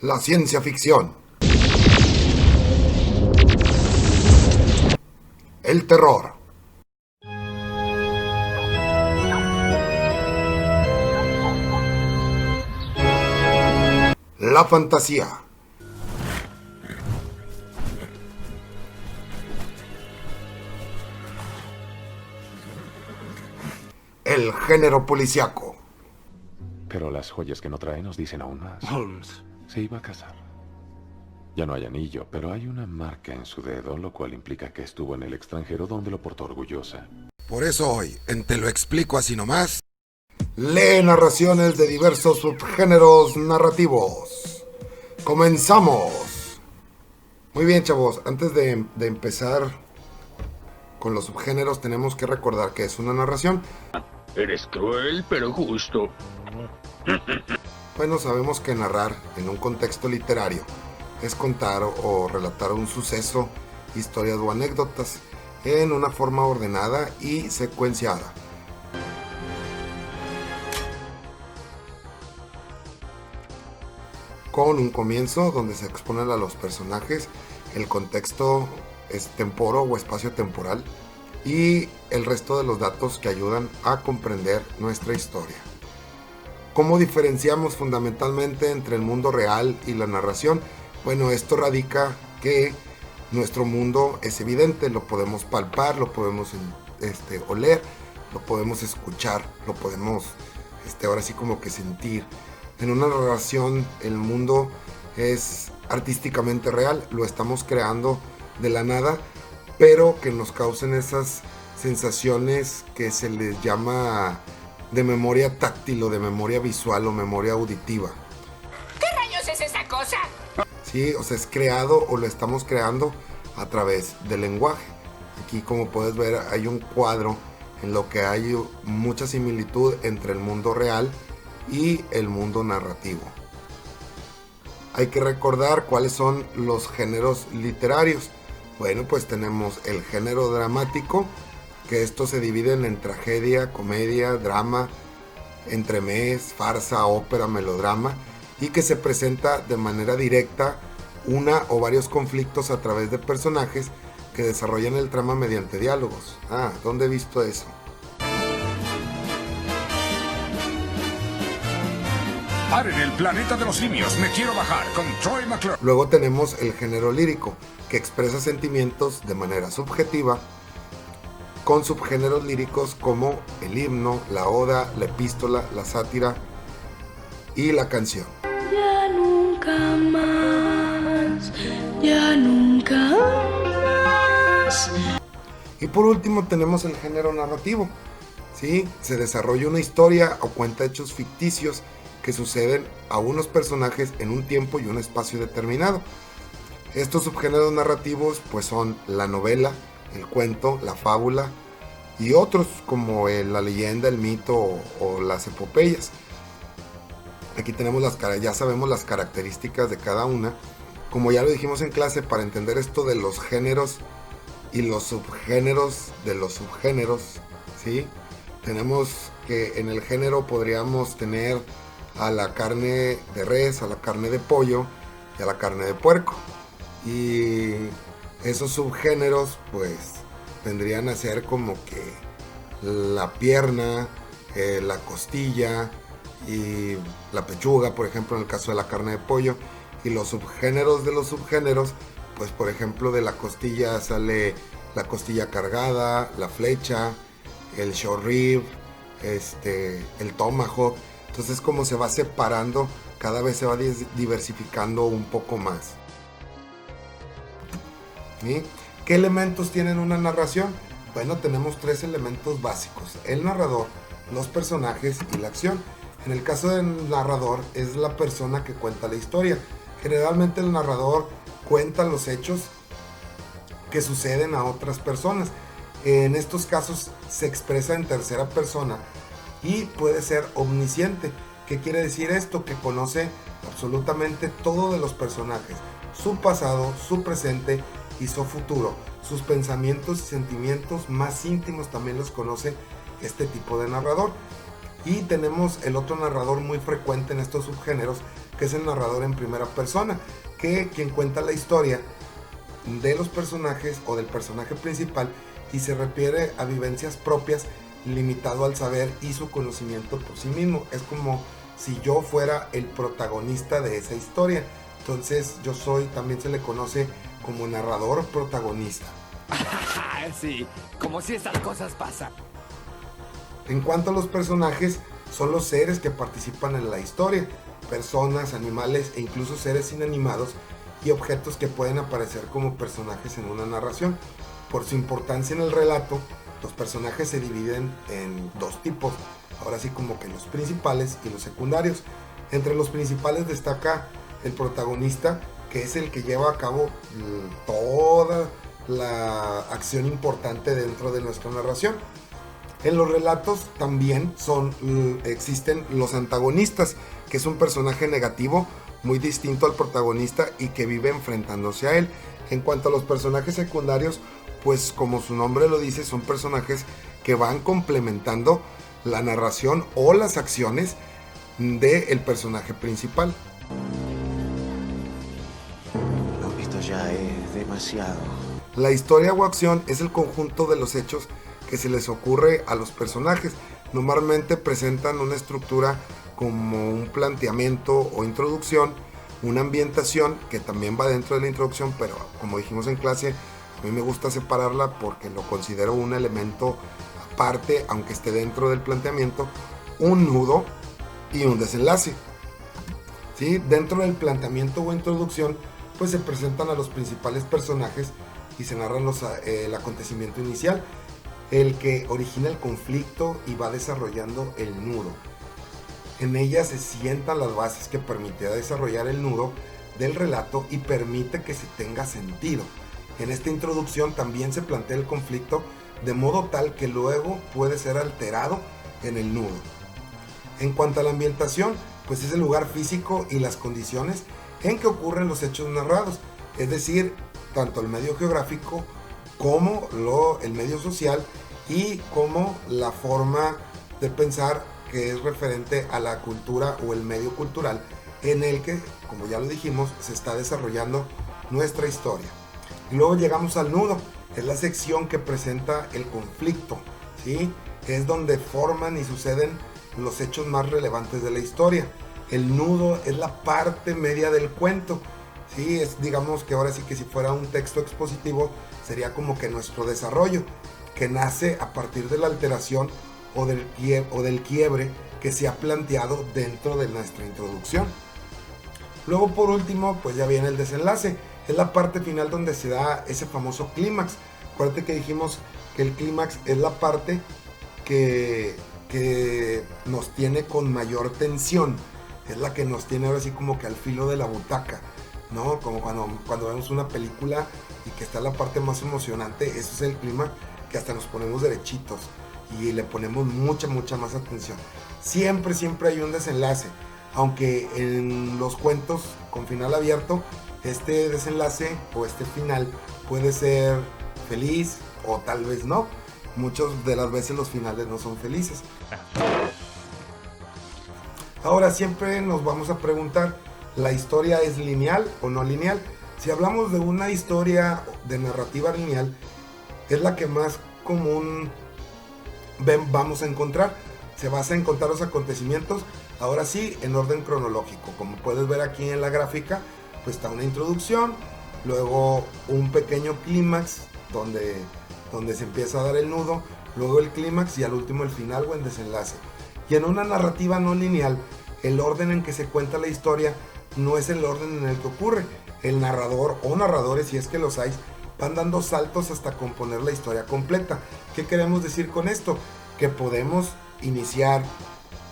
la ciencia ficción, el terror, la fantasía, el género policíaco. Pero las joyas que no trae nos dicen aún más. Holmes. Se iba a casar. Ya no hay anillo, pero hay una marca en su dedo, lo cual implica que estuvo en el extranjero donde lo portó orgullosa. Por eso hoy, en Te lo explico así nomás, lee narraciones de diversos subgéneros narrativos. ¡Comenzamos! Muy bien, chavos, antes de empezar con los subgéneros tenemos que recordar que es una narración. Eres cruel, pero justo. Bueno, sabemos que narrar en un contexto literario es contar o relatar un suceso, historias o anécdotas en una forma ordenada y secuenciada. Con un comienzo donde se exponen a los personajes, el contexto es temporo o espacio temporal y el resto de los datos que ayudan a comprender nuestra historia. ¿Cómo diferenciamos fundamentalmente entre el mundo real y la narración? Bueno, esto radica que nuestro mundo es evidente, lo podemos palpar, lo podemos oler, lo podemos escuchar, lo podemos ahora sí como que sentir. En una narración el mundo es artísticamente real, lo estamos creando de la nada, pero que nos causen esas sensaciones que se les llama de memoria táctil o de memoria visual o memoria auditiva. ¿Qué rayos es esa cosa? Sí, o sea, es creado o lo estamos creando a través del lenguaje. Aquí, como puedes ver, hay un cuadro en lo que hay mucha similitud entre el mundo real y el mundo narrativo. Hay que recordar cuáles son los géneros literarios. Bueno, pues tenemos el género dramático, que estos se dividen en tragedia, comedia, drama, entremés, farsa, ópera, melodrama, y que se presenta de manera directa una o varios conflictos a través de personajes que desarrollan el trama mediante diálogos. ¿Dónde he visto eso? Paren el planeta de los simios, me quiero bajar con Troy McClure. Luego tenemos el género lírico, que expresa sentimientos de manera subjetiva, con subgéneros líricos como el himno, la oda, la epístola, la sátira y la canción. Ya nunca más, ya nunca más. Y por último tenemos el género narrativo. ¿Sí? Se desarrolla una historia o cuenta hechos ficticios que suceden a unos personajes en un tiempo y un espacio determinado. Estos subgéneros narrativos pues son la novela, el cuento, la fábula y otros como la leyenda, el mito o las epopeyas. Aquí tenemos ya sabemos las características de cada una. Como ya lo dijimos en clase, para entender esto de los géneros y los subgéneros de los subgéneros, ¿sí? Tenemos que en el género podríamos tener a la carne de res, a la carne de pollo y a la carne de puerco. Y esos subgéneros pues vendrían a ser como que la pierna, la costilla y la pechuga, por ejemplo, en el caso de la carne de pollo. Y los subgéneros de los subgéneros, pues por ejemplo de la costilla sale la costilla cargada, la flecha, el short rib, el tomahawk. Entonces, como se va separando, cada vez se va diversificando un poco más. ¿Sí? ¿Qué elementos tienen una narración? Bueno, tenemos 3 elementos básicos: el narrador, los personajes y la acción. En el caso del narrador, es la persona que cuenta la historia. Generalmente el narrador cuenta los hechos que suceden a otras personas. En estos casos se expresa en tercera persona y puede ser omnisciente. ¿Qué quiere decir esto? Que conoce absolutamente todo de los personajes, su pasado, su presente y su futuro. Sus pensamientos y sentimientos más íntimos también los conoce este tipo de narrador. Y tenemos el otro narrador muy frecuente en estos subgéneros, que es el narrador en primera persona, que quien cuenta la historia de los personajes o del personaje principal y se refiere a vivencias propias, limitado al saber y su conocimiento por sí mismo. Es como si yo fuera el protagonista de esa historia. Entonces yo soy, también se le conoce como narrador protagonista. Sí, como si estas cosas pasan. En cuanto a los personajes, son los seres que participan en la historia, personas, animales e incluso seres inanimados y objetos que pueden aparecer como personajes en una narración. Por su importancia en el relato, los personajes se dividen en dos tipos, ahora sí como que los principales y los secundarios. Entre los principales destaca el protagonista, que es el que lleva a cabo toda la acción importante dentro de nuestra narración. En los relatos también existen los antagonistas, que es un personaje negativo muy distinto al protagonista y que vive enfrentándose a él. En cuanto a los personajes secundarios, pues como su nombre lo dice, son personajes que van complementando la narración o las acciones del personaje principal. No, esto ya es demasiado. La historia o acción es el conjunto de los hechos que se les ocurre a los personajes. Normalmente presentan una estructura como un planteamiento o introducción, una ambientación que también va dentro de la introducción, pero como dijimos en clase, a mí me gusta separarla porque lo considero un elemento aparte, aunque esté dentro del planteamiento, un nudo y un desenlace. ¿Sí? Dentro del planteamiento o introducción, pues se presentan a los principales personajes y se narran el acontecimiento inicial, el que origina el conflicto y va desarrollando el nudo. En ella se sientan las bases que permitirá desarrollar el nudo del relato y permite que se tenga sentido. En esta introducción también se plantea el conflicto de modo tal que luego puede ser alterado en el nudo. En cuanto a la ambientación, pues es el lugar físico y las condiciones en que ocurren los hechos narrados, es decir, tanto el medio geográfico como el medio social y como la forma de pensar que es referente a la cultura o el medio cultural en el que, como ya lo dijimos, se está desarrollando nuestra historia. Y luego llegamos al nudo, es la sección que presenta el conflicto, ¿sí? Es donde forman y suceden los hechos más relevantes de la historia. El nudo es la parte media del cuento, ¿sí? Es, digamos que ahora sí que si fuera un texto expositivo, sería como que nuestro desarrollo, que nace a partir de la alteración o del quiebre que se ha planteado dentro de nuestra introducción. Luego, por último, pues ya viene el desenlace. Es la parte final donde se da ese famoso clímax. Acuérdate que dijimos que el clímax es la parte que nos tiene con mayor tensión. Es la que nos tiene ahora sí como que al filo de la butaca, ¿no? Como cuando vemos una película y que está la parte más emocionante, eso es el clímax, que hasta nos ponemos derechitos y le ponemos mucha más atención. Siempre hay un desenlace, aunque en los cuentos con final abierto, este desenlace o este final puede ser feliz o tal vez no. Muchas de las veces los finales no son felices. Ahora siempre nos vamos a preguntar, ¿la historia es lineal o no lineal? Si hablamos de una historia de narrativa lineal, es la que más común vamos a encontrar. Se basa en contar los acontecimientos, ahora sí, en orden cronológico. Como puedes ver aquí en la gráfica, pues está una introducción, luego un pequeño clímax donde se empieza a dar el nudo, luego el clímax y al último el final o el desenlace. Y en una narrativa no lineal, el orden en que se cuenta la historia no es el orden en el que ocurre. El narrador o narradores, si es que los hay, van dando saltos hasta componer la historia completa. ¿Qué queremos decir con esto? Que podemos iniciar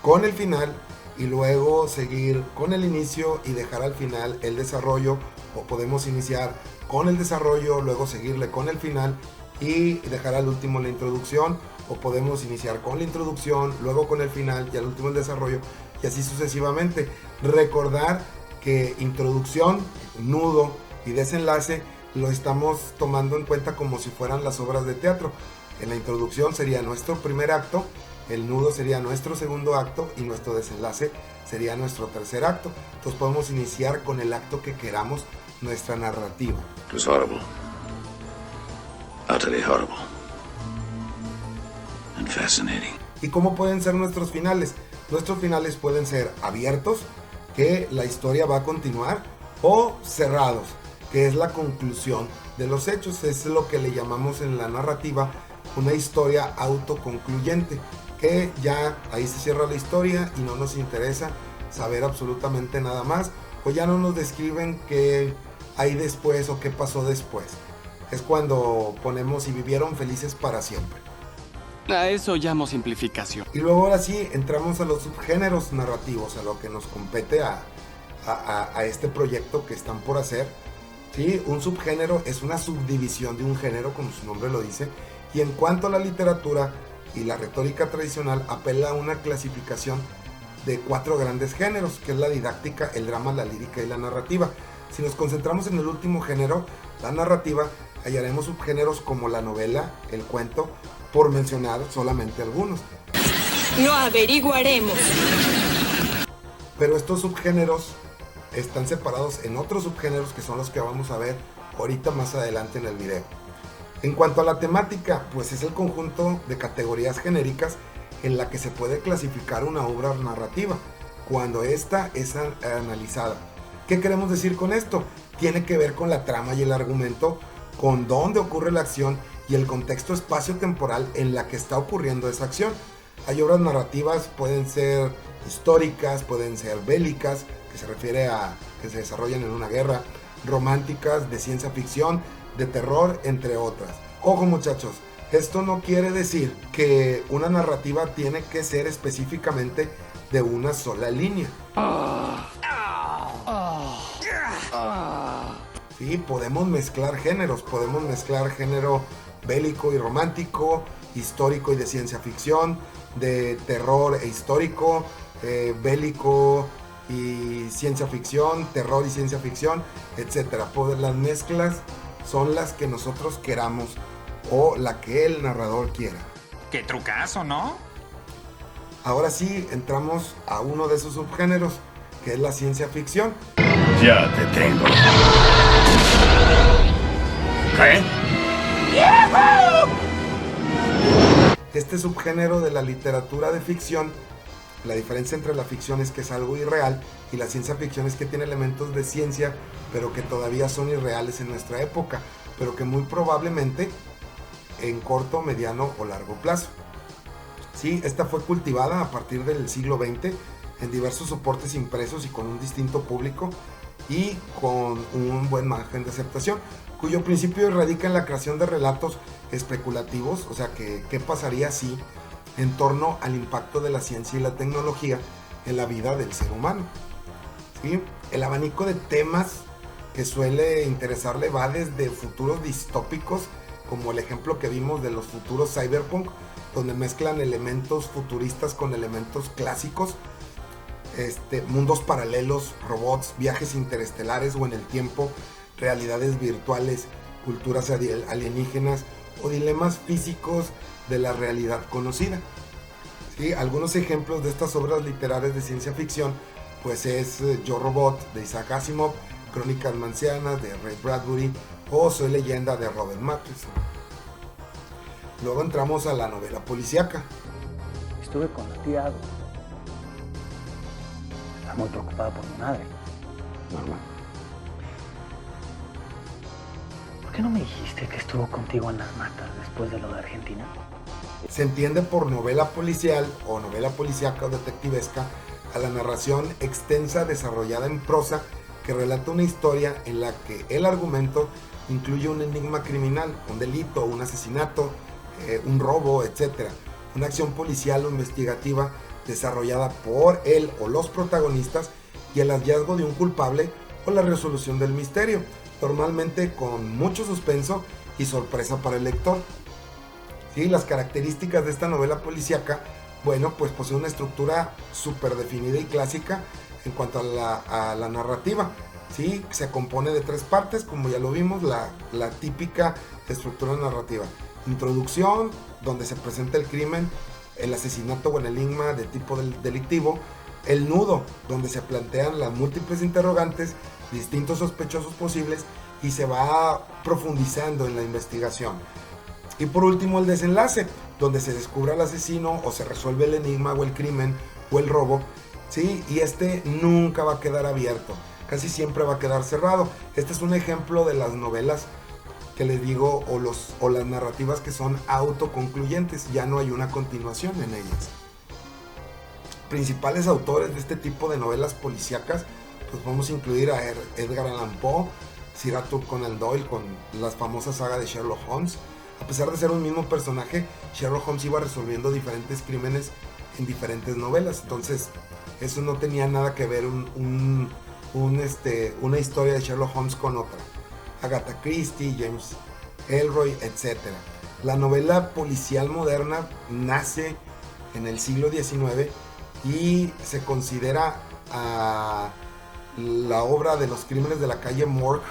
con el final y luego seguir con el inicio y dejar al final el desarrollo, o podemos iniciar con el desarrollo, luego seguirle con el final y dejar al último la introducción, o podemos iniciar con la introducción, luego con el final y al último el desarrollo, y así sucesivamente. Recordar que introducción, nudo y desenlace lo estamos tomando en cuenta como si fueran las obras de teatro. En la introducción sería nuestro primer acto El nudo sería nuestro segundo acto y nuestro desenlace sería nuestro tercer acto. Entonces podemos iniciar con el acto que queramos, nuestra narrativa. It was horrible. Utterly horrible. And fascinating. ¿Y cómo pueden ser nuestros finales? Nuestros finales pueden ser abiertos, que la historia va a continuar, o cerrados, que es la conclusión de los hechos. Es lo que le llamamos en la narrativa una historia autoconcluyente, que ya ahí se cierra la historia y no nos interesa saber absolutamente nada más, o ya no nos describen qué hay después o qué pasó después. Es cuando ponemos y vivieron felices para siempre. A eso llamo simplificación. Y luego ahora sí entramos a los subgéneros narrativos, a lo que nos compete a este proyecto que están por hacer. ¿Sí? Un subgénero es una subdivisión de un género, como su nombre lo dice, y en cuanto a la literatura y la retórica tradicional, apela a una clasificación de 4 grandes géneros, que es la didáctica, el drama, la lírica y la narrativa. Si nos concentramos en el último género, la narrativa, hallaremos subgéneros como la novela, el cuento, por mencionar solamente algunos. Lo averiguaremos. Pero estos subgéneros están separados en otros subgéneros que son los que vamos a ver ahorita más adelante en el video. En cuanto a la temática, pues es el conjunto de categorías genéricas en la que se puede clasificar una obra narrativa cuando ésta es analizada. ¿Qué queremos decir con esto? Tiene que ver con la trama y el argumento, con dónde ocurre la acción y el contexto espacio-temporal en la que está ocurriendo esa acción. Hay obras narrativas, pueden ser históricas, pueden ser bélicas, que se refiere a que se desarrollan en una guerra, románticas, de ciencia ficción, de terror, entre otras. Ojo muchachos, esto no quiere decir que una narrativa tiene que ser específicamente de una sola línea. Sí, podemos mezclar géneros, podemos mezclar género bélico y romántico, histórico y de ciencia ficción, de terror e histórico, bélico y ciencia ficción, terror y ciencia ficción, etc. Pues las mezclas son las que nosotros queramos o la que el narrador quiera. ¡Qué trucazo!, ¿no? Ahora sí, entramos a uno de esos subgéneros, que es la ciencia ficción. Ya te tengo. ¿Qué? Este subgénero de la literatura de ficción, la diferencia entre la ficción es que es algo irreal y la ciencia ficción es que tiene elementos de ciencia, pero que todavía son irreales en nuestra época, pero que muy probablemente en corto, mediano o largo plazo. Sí, esta fue cultivada a partir del siglo XX en diversos soportes impresos y con un distinto público y con un buen margen de aceptación, cuyo principio radica en la creación de relatos especulativos, o sea, que qué pasaría si en torno al impacto de la ciencia y la tecnología en la vida del ser humano. ¿Sí? El abanico de temas que suele interesarle va desde futuros distópicos, como el ejemplo que vimos de los futuros cyberpunk, donde mezclan elementos futuristas con elementos clásicos, mundos paralelos, robots, viajes interestelares o en el tiempo, realidades virtuales, culturas alienígenas o dilemas físicos de la realidad conocida. ¿Sí? Algunos ejemplos de estas obras literarias de ciencia ficción pues es Yo Robot de Isaac Asimov, Crónicas Marcianas de Ray Bradbury o Soy Leyenda de Robert Matheson. Luego entramos a la novela policíaca. Estuve con la tía Agua. Está muy preocupada por mi madre. Normal. ¿Por qué no me dijiste que estuvo contigo en las matas después de lo de Argentina? Se entiende por novela policial o novela policíaca o detectivesca a la narración extensa desarrollada en prosa que relata una historia en la que el argumento incluye un enigma criminal, un delito, un asesinato, un robo, etc. Una acción policial o investigativa desarrollada por él o los protagonistas y el hallazgo de un culpable o la resolución del misterio, normalmente con mucho suspenso y sorpresa para el lector. ¿Sí? Las características de esta novela policíaca, bueno, pues posee una estructura súper definida y clásica en cuanto a la narrativa. ¿Sí? Se compone de 3 partes, como ya lo vimos, la típica estructura narrativa. Introducción, donde se presenta el crimen el asesinato o el enigma de tipo delictivo, el nudo, donde se plantean las múltiples interrogantes, distintos sospechosos posibles y se va profundizando en la investigación. Y por último el desenlace, donde se descubre al asesino o se resuelve el enigma o el crimen o el robo, ¿sí? Y este nunca va a quedar abierto, casi siempre va a quedar cerrado. Este es un ejemplo de las novelas que les digo o las narrativas que son autoconcluyentes, ya no hay una continuación en ellas. Principales autores de este tipo de novelas policíacas, pues vamos a incluir a Edgar Allan Poe, Sir Arthur Conan Doyle con las famosas sagas de Sherlock Holmes. A pesar de ser un mismo personaje, Sherlock Holmes iba resolviendo diferentes crímenes en diferentes novelas, entonces eso no tenía nada que ver una historia de Sherlock Holmes con otra. Agatha Christie, James Ellroy, etc. La novela policial moderna nace en el siglo XIX y se considera la obra de los crímenes de la calle Morgue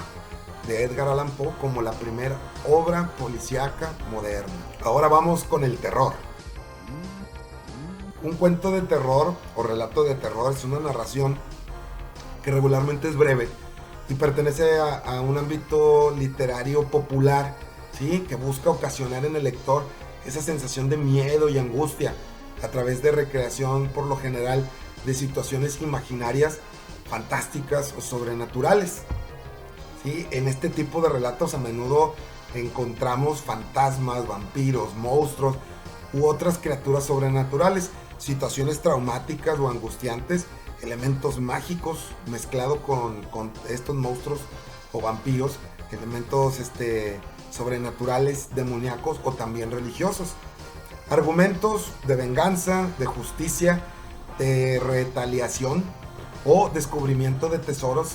de Edgar Allan Poe como la primera obra policíaca moderna. Ahora vamos con el terror. Un cuento de terror o relato de terror es una narración que regularmente es breve y pertenece a un ámbito literario popular, ¿sí? Que busca ocasionar en el lector esa sensación de miedo y angustia a través de recreación, por lo general, de situaciones imaginarias, fantásticas o sobrenaturales. ¿Sí? En este tipo de relatos a menudo encontramos fantasmas, vampiros, monstruos u otras criaturas sobrenaturales, situaciones traumáticas o angustiantes, elementos mágicos mezclados con estos monstruos o vampiros, elementos sobrenaturales, demoníacos o también religiosos. Argumentos de venganza, de justicia, de retaliación o descubrimiento de tesoros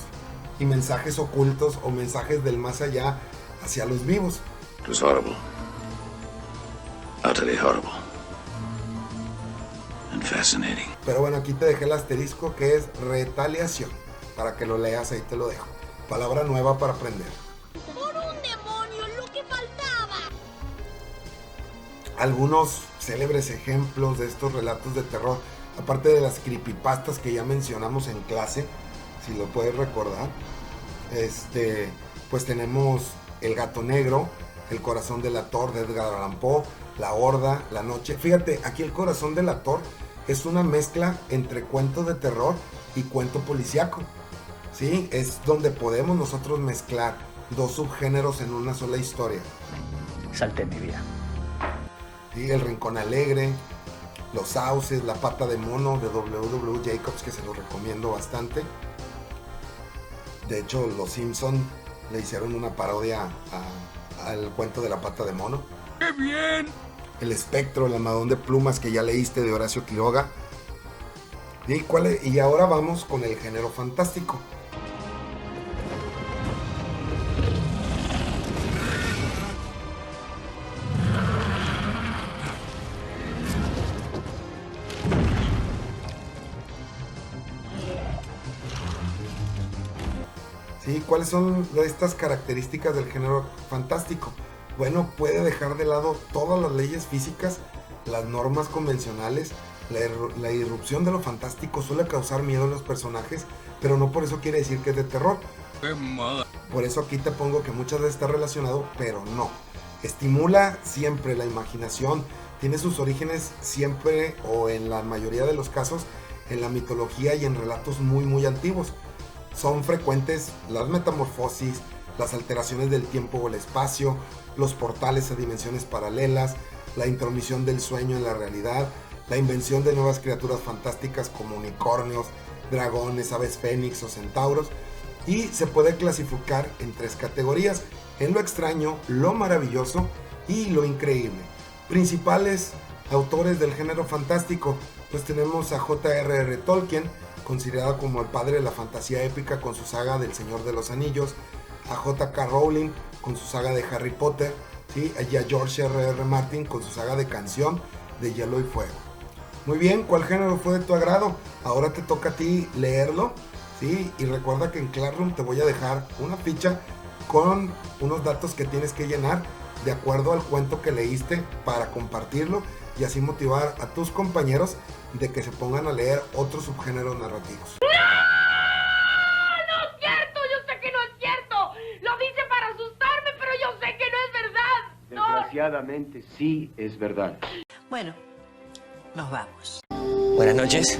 y mensajes ocultos o mensajes del más allá hacia los vivos. It was horrible. Utterly horrible. And fascinating. Pero bueno, aquí te dejé el asterisco que es retaliación. Para que lo leas, ahí te lo dejo. Palabra nueva para aprender. ¡Por un demonio, lo que faltaba! Algunos célebres ejemplos de estos relatos de terror, aparte de las creepypastas que ya mencionamos en clase, si lo puedes recordar, pues tenemos El gato negro, El corazón delator de Edgar Allan Poe, La horda, La noche. Fíjate, aquí El corazón delator es una mezcla entre cuento de terror y cuento policíaco, ¿sí? Es donde podemos nosotros mezclar dos subgéneros en una sola historia. Salté mi vida. ¿Sí? El rincón alegre, Los sauces, La pata de mono de W. Jacobs, que se lo recomiendo bastante. De hecho, los Simpson le hicieron una parodia al cuento de La pata de mono. ¡Qué bien! El espectro, El almohadón de plumas, que ya leíste, de Horacio Quiroga. Y ahora vamos con el género fantástico. ¿Sí? ¿Cuáles son estas características del género fantástico? Bueno, puede dejar de lado todas las leyes físicas, las normas convencionales. La irrupción de lo fantástico suele causar miedo en los personajes, pero no por eso quiere decir que es de terror. Por eso aquí te pongo que muchas veces está relacionado, pero no. Estimula siempre la imaginación, tiene sus orígenes siempre, o en la mayoría de los casos, en la mitología y en relatos muy muy antiguos. Son frecuentes las metamorfosis, las alteraciones del tiempo o el espacio, los portales a dimensiones paralelas, la intromisión del sueño en la realidad, la invención de nuevas criaturas fantásticas como unicornios, dragones, aves fénix o centauros, y se puede clasificar en 3 categorías: en lo extraño, lo maravilloso y lo increíble. Principales autores del género fantástico, pues tenemos a J.R.R. Tolkien, considerado como el padre de la fantasía épica con su saga del Señor de los Anillos, a J.K. Rowling con su saga de Harry Potter, ¿sí? Y a George R.R. Martin con su saga de Canción de Hielo y Fuego. Muy bien, ¿cuál género fue de tu agrado? Ahora te toca a ti leerlo, ¿sí? Y recuerda que en Classroom te voy a dejar una ficha con unos datos que tienes que llenar de acuerdo al cuento que leíste para compartirlo y así motivar a tus compañeros de que se pongan a leer otros subgéneros narrativos. ¡No! ¡No es cierto! Yo sé que no es cierto. Lo dice para asustarme, pero yo sé que no es verdad. Desgraciadamente sí es verdad. Bueno, nos vamos. Buenas noches.